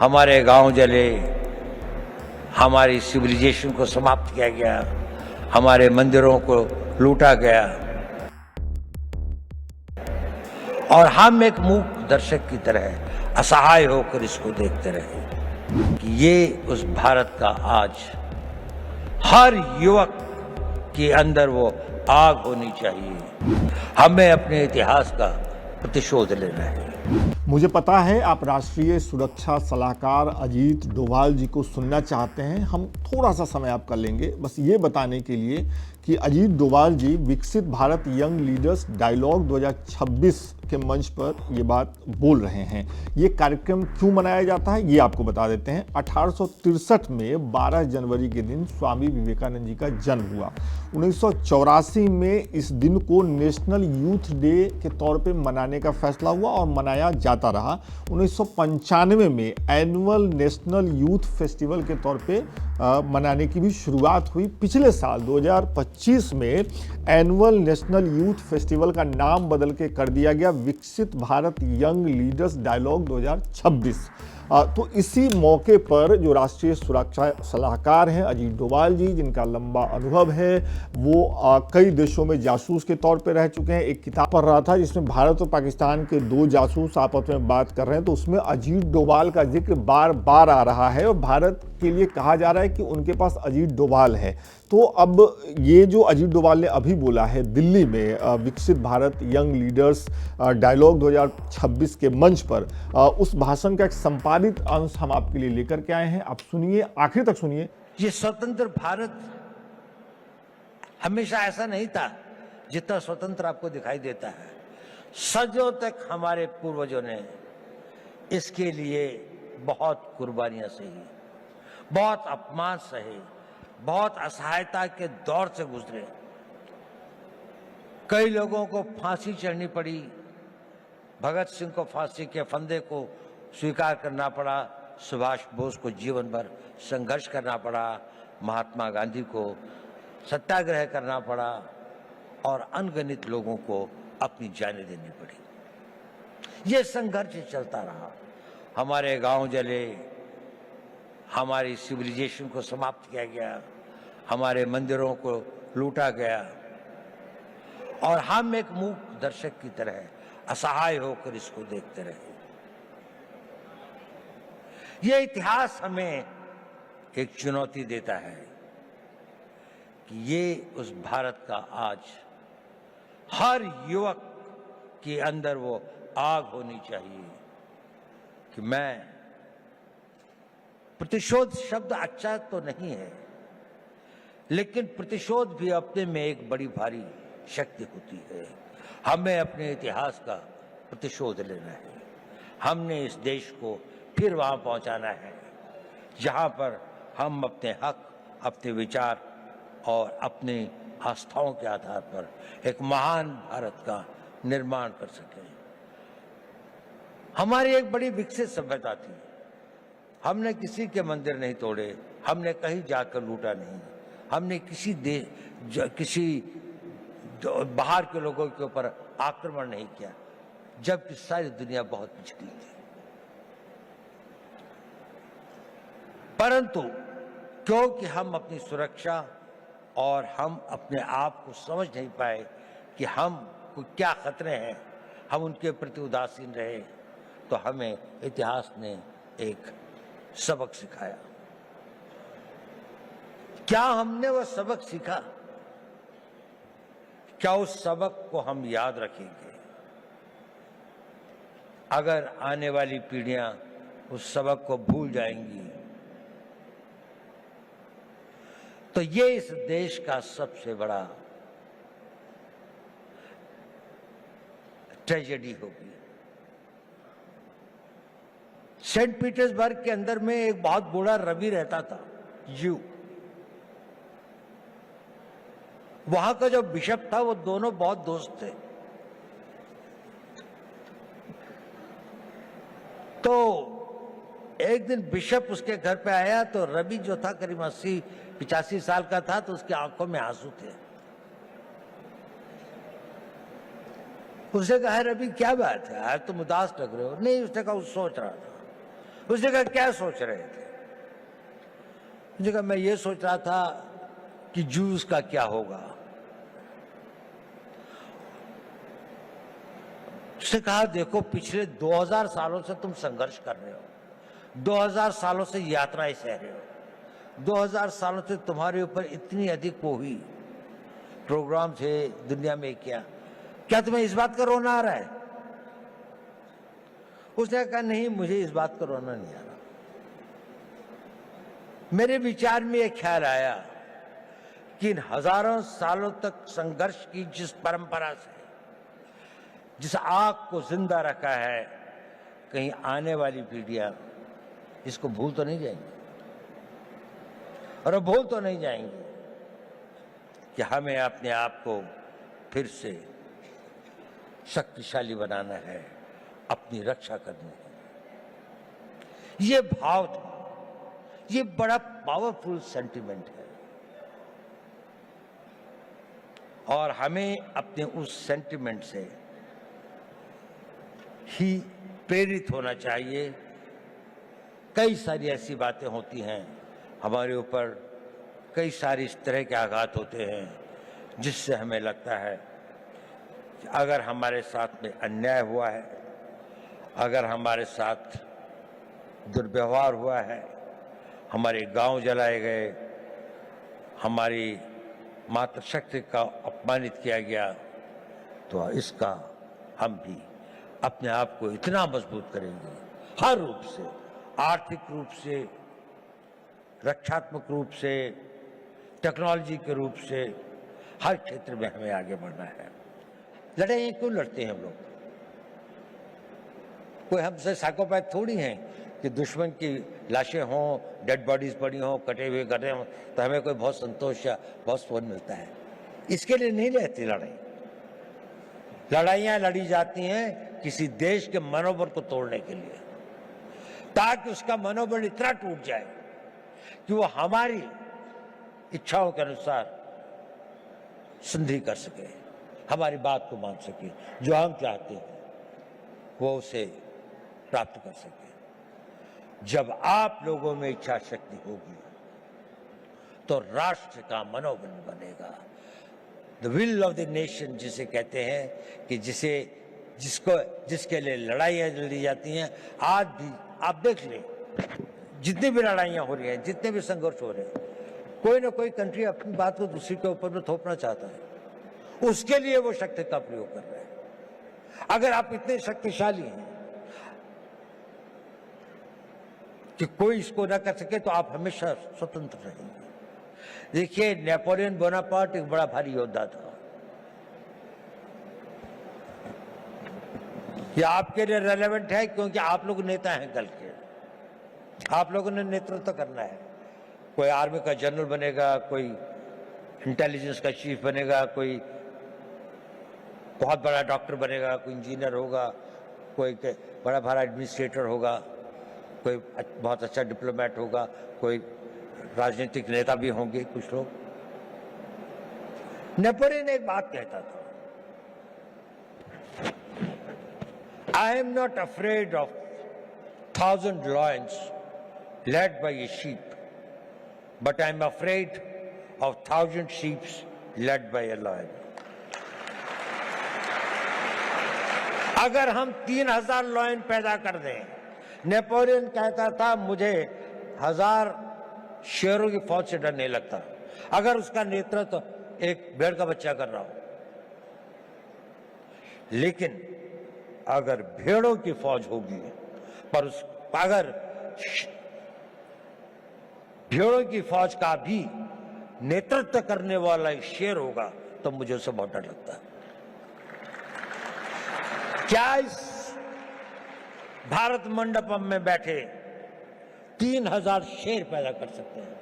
हमारे गांव जले, हमारी सिविलाइजेशन को समाप्त किया गया, हमारे मंदिरों को लूटा गया और हम एक मूक दर्शक की तरह असहाय होकर इसको देखते रहे कि ये उस भारत का आज हर युवक के अंदर वो आग होनी चाहिए। हमें अपने इतिहास का प्रतिशोध लेना है। मुझे पता है आप राष्ट्रीय सुरक्षा सलाहकार अजीत डोभाल जी को सुनना चाहते हैं। हम थोड़ा सा समय आपका लेंगे बस ये बताने के लिए कि अजीत डोभाल जी विकसित भारत यंग लीडर्स डायलॉग 2026 के मंच पर ये बात बोल रहे हैं। ये कार्यक्रम क्यों मनाया जाता है ये आपको बता देते हैं। 1863 में 12 जनवरी के दिन स्वामी विवेकानंद जी का जन्म हुआ। 1984 में इस दिन को नेशनल यूथ डे के तौर पे मनाने का फैसला हुआ और मनाया जाता रहा। 1995 में एनुअल नेशनल यूथ फेस्टिवल के तौर पे मनाने की भी शुरुआत हुई। पिछले साल 2025 में एनुअल नेशनल यूथ फेस्टिवल का नाम बदल के कर दिया गया विकसित भारत यंग लीडर्स डायलॉग 2026। तो इसी मौके पर जो राष्ट्रीय सुरक्षा सलाहकार हैं अजीत डोभाल जी, जिनका लंबा अनुभव है, वो कई देशों में जासूस के तौर पे रह चुके हैं। एक किताब पढ़ रहा था जिसमें भारत और पाकिस्तान के दो जासूस आपस में बात कर रहे हैं, तो उसमें अजीत डोभाल का जिक्र बार बार आ रहा है और भारत के लिए कहा जा रहा है कि उनके पास अजीत डोभाल है। तो अब ये जो अजीत डोभाल ने अभी बोला है दिल्ली में विकसित भारत यंग लीडर्स डायलॉग 2026 के मंच पर, उस भाषण का एक संपादित अंश हम आपके लिए लेकर के आए हैं। आप सुनिए, आखिर तक सुनिए। ये स्वतंत्र भारत हमेशा ऐसा नहीं था जितना स्वतंत्र आपको दिखाई देता है। सदियों तक हमारे पूर्वजों ने इसके लिए बहुत कुर्बानियां सही, बहुत अपमान सहे, बहुत असहायता के दौर से गुजरे। कई लोगों को फांसी चढ़नी पड़ी। भगत सिंह को फांसी के फंदे को स्वीकार करना पड़ा, सुभाष बोस को जीवन भर संघर्ष करना पड़ा, महात्मा गांधी को सत्याग्रह करना पड़ा और अनगिनत लोगों को अपनी जानें देनी पड़ी। ये संघर्ष चलता रहा। हमारे गांव जले, हमारी सिविलाइजेशन को समाप्त किया गया, हमारे मंदिरों को लूटा गया और हम एक मूक दर्शक की तरह असहाय होकर इसको देखते रहे। यह इतिहास हमें एक चुनौती देता है कि ये उस भारत का आज हर युवक के अंदर वो आग होनी चाहिए कि मैं, प्रतिशोध शब्द अच्छा तो नहीं है, लेकिन प्रतिशोध भी अपने में एक बड़ी भारी शक्ति होती है। हमें अपने इतिहास का प्रतिशोध लेना है। हमने इस देश को फिर वहां पहुंचाना है जहां पर हम अपने हक, अपने विचार और अपनी आस्थाओं के आधार पर एक महान भारत का निर्माण कर सकें। हमारी एक बड़ी विकसित सभ्यता थी। हमने किसी के मंदिर नहीं तोड़े, हमने कहीं जाकर लूटा नहीं, हमने किसी बाहर के लोगों के ऊपर आक्रमण नहीं किया, जबकि सारी दुनिया बहुत पिछड़ी थी। परंतु क्योंकि हम अपनी सुरक्षा और हम अपने आप को समझ नहीं पाए कि हम को क्या खतरे हैं, हम उनके प्रति उदासीन रहे, तो हमें इतिहास ने एक सबक सिखाया। क्या हमने वह सबक सीखा? क्या उस सबक को हम याद रखेंगे? अगर आने वाली पीढ़ियां उस सबक को भूल जाएंगी तो ये इस देश का सबसे बड़ा ट्रेजेडी होगी। सेंट पीटर्सबर्ग के अंदर में एक बहुत बूढ़ा रवि रहता था, यू। वहां का जो बिशप था वो दोनों बहुत दोस्त थे। तो एक दिन बिशप उसके घर पे आया तो रवि जो था करीब 80-85 साल का था, तो उसकी आंखों में आंसू थे। उसने कहा, रवि क्या बात है, आज तुम उदास लग रहे हो? नहीं, उसने कहा, सोच रहा था उसने कहा क्या सोच रहे थे? उसने कहा मैं ये सोच रहा था कि जूस का क्या होगा। उसने कहा देखो पिछले 2000 सालों से तुम संघर्ष कर रहे हो, 2000 सालों से यात्राएं सह रहे हो, 2000 सालों से तुम्हारे ऊपर इतनी अधिक वो हुई, प्रोग्राम थे दुनिया में, क्या तुम्हें इस बात का रोना आ रहा है? उसने कहा नहीं, मुझे इस बात का रोना नहीं आ रहा। मेरे विचार में यह ख्याल आया कि इन हजारों सालों तक संघर्ष की जिस परंपरा से, जिस आग को जिंदा रखा है, कहीं आने वाली पीढ़ियां इसको भूल तो नहीं जाएंगी, और वो भूल तो नहीं जाएंगी कि हमें अपने आप को फिर से शक्तिशाली बनाना है, अपनी रक्षा करनी है। ये भाव था, ये बड़ा पावरफुल सेंटिमेंट है, और हमें अपने उस सेंटिमेंट से ही प्रेरित होना चाहिए। कई सारी ऐसी बातें होती हैं हमारे ऊपर, कई सारे इस तरह के आघात होते हैं जिससे हमें लगता है कि अगर हमारे साथ में अन्याय हुआ है, अगर हमारे साथ दुर्व्यवहार हुआ है, हमारे गांव जलाए गए, हमारी मातृशक्ति का अपमानित किया गया, तो इसका हम भी अपने आप को इतना मजबूत करेंगे, हर रूप से, आर्थिक रूप से, रक्षात्मक रूप से, टेक्नोलॉजी के रूप से, हर क्षेत्र में हमें आगे बढ़ना है। लड़ाई क्यों लड़ते हैं हम लोग? कोई हमसे साइकोपैथ थोड़ी हैं कि दुश्मन की लाशें हों, डेड बॉडीज पड़ी हों, कटे हुए गड्ढे हों तो हमें कोई बहुत संतोष या बहुत सुकून मिलता है। इसके लिए नहीं रहती लड़ाई। लड़ाइयां लड़ी जाती हैं किसी देश के मनोबल को तोड़ने के लिए, ताकि उसका मनोबल इतना टूट जाए कि वो हमारी इच्छाओं के अनुसार संधि कर सके, हमारी बात को मान सके, जो हम चाहते हैं वो उसे प्राप्त कर सके। जब आप लोगों में इच्छा शक्ति होगी तो राष्ट्र का मनोबल बनेगा। The will of the nation जिसे कहते हैं, कि जिसके लिए लड़ाइयां लड़ी जाती हैं। आज भी आप देख लें, जितनी भी लड़ाइयां हो रही हैं, जितने भी संघर्ष हो रहे हैं, कोई ना कोई कंट्री अपनी बात को दूसरी के ऊपर में थोपना चाहता है, उसके लिए वो शक्ति का प्रयोग कर रहे हैं। अगर आप इतने शक्तिशाली हैं कि कोई इसको ना कर सके तो आप हमेशा स्वतंत्र रहेंगे। देखिए, नेपोलियन बोनापार्ट एक बड़ा भारी योद्धा था। ये आपके लिए रेलेवेंट है क्योंकि आप लोग नेता हैं कल के, आप लोगों ने नेतृत्व करना है। कोई आर्मी का जनरल बनेगा, कोई इंटेलिजेंस का चीफ बनेगा, कोई बहुत बड़ा डॉक्टर बनेगा, कोई इंजीनियर होगा, कोई बड़ा बड़ा एडमिनिस्ट्रेटर होगा, कोई बहुत अच्छा डिप्लोमेट होगा, कोई राजनीतिक नेता भी होंगे कुछ लोग। नेपोलियन एक बात कहता था, I am not afraid of 1000 lions led by a sheep, but I am afraid of 1000 sheep led by a lion. अगर हम 3000 लॉयन पैदा कर दें, नेपोलियन कहता था मुझे 1000 शेरों की फौज से डर नहीं लगता, अगर उसका नेतृत्व एक भेड़ का बच्चा कर रहा हो। लेकिन अगर भेड़ों की फौज होगी, पर अगर भेड़ों की फौज का भी नेतृत्व करने वाला एक शेर होगा तो मुझे उससे बहुत डर लगता है। क्या इस भारत मंडपम में बैठे 3000 शेर पैदा कर सकते हैं?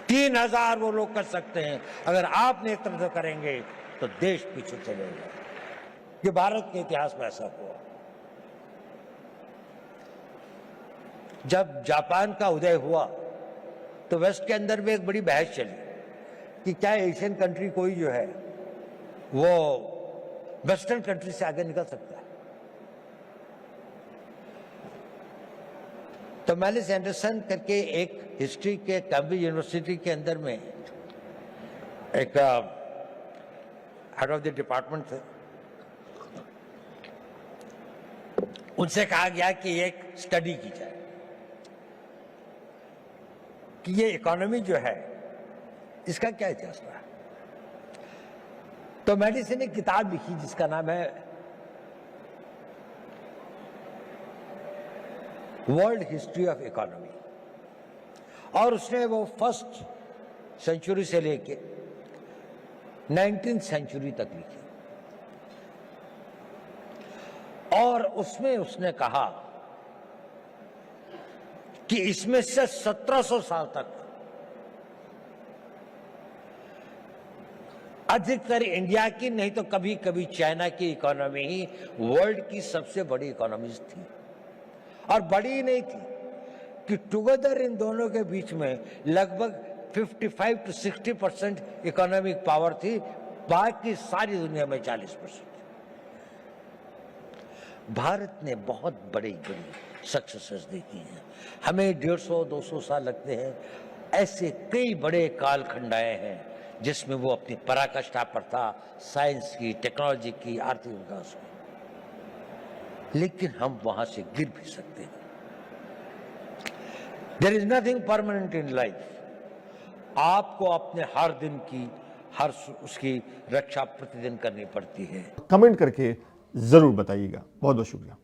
3000 वो लोग कर सकते हैं। अगर आप नेतृत्व करेंगे तो देश पीछे चलेगा। ये भारत के इतिहास में ऐसा हुआ। जब जापान का उदय हुआ तो वेस्ट के अंदर में एक बड़ी बहस चली कि क्या एशियन कंट्री कोई जो है वो वेस्टर्न कंट्री से आगे निकल सकता है। तो मैलिस एंडरसन करके एक हिस्ट्री के कैम्ब्रिज यूनिवर्सिटी के अंदर में एक हेड ऑफ द डिपार्टमेंट थे, उनसे कहा गया कि एक स्टडी की जाए कि ये इकोनॉमी जो है इसका क्या इतिहास रहा है। तो मैलिस ने किताब लिखी जिसका नाम है वर्ल्ड हिस्ट्री ऑफ इकोनॉमी, और उसने वो फर्स्ट सेंचुरी से लेके 19th सेंचुरी तक लिखी, और उसमें उसने कहा कि इसमें से 1700 साल तक अधिकतर इंडिया की नहीं तो कभी कभी चाइना की इकोनॉमी ही वर्ल्ड की सबसे बड़ी इकोनॉमीज थी। और बड़ी ही नहीं थी कि टुगेदर इन दोनों के बीच में लगभग 55 to 60% इकोनॉमिक पावर थी, बाकी सारी दुनिया में 40%। भारत ने बहुत बड़ी बड़ी सक्सेसेस देखी हैं, हमें 150-200 साल लगते हैं। ऐसे कई बड़े कालखंड आए हैं जिसमें वो अपनी पराकाष्ठा पर था, साइंस की, टेक्नोलॉजी की, आर्थिक विकास की, लेकिन हम वहां से गिर भी सकते हैं। There is nothing permanent in life. आपको अपने हर दिन की उसकी रक्षा प्रतिदिन करनी पड़ती है। कमेंट करके जरूर बताइएगा। बहुत बहुत शुक्रिया।